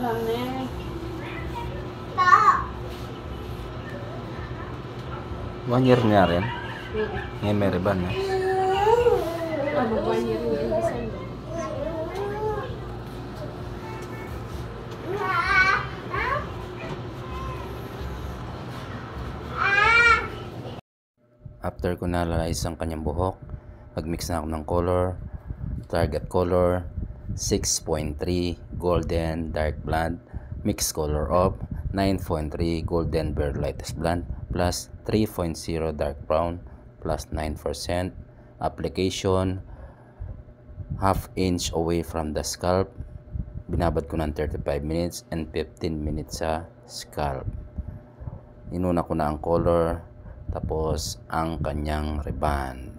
Marami. 1 year nga rin. Ngayon may riban na. Abo 1 year in December. After ko nalayas ang kanyang buhok, nagmix na ako ng color. Target color 6.3 golden dark blonde, mix color of 9.3 golden bear lightest blonde plus 3.0 dark brown plus 9%. Application half inch away from the scalp. Binabad ko ng 35 minutes and 15 minutes sa scalp. Inuna ko na ang color tapos ang kanyang ribbon.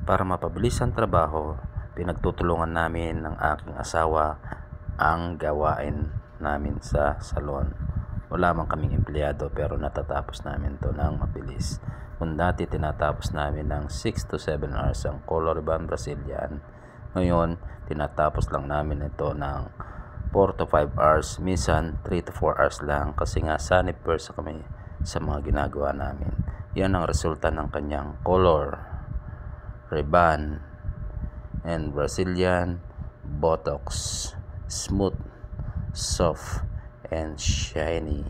Para mapabilis ang trabaho, pinagtutulungan namin ng aking asawa ang gawain namin sa salon. Wala man kaming empleyado pero natatapos namin to ng mabilis. Kung dati tinatapos namin ng 6 to 7 hours ang color ribbon Brazilian, ngayon tinatapos lang namin ito ng 4 to 5 hours, minsan 3 to 4 hours lang kasi nga sanib first kami sa mga ginagawa namin. Yan ang resulta ng kanyang color ribbon and Brazilian Botox, smooth, soft and shiny.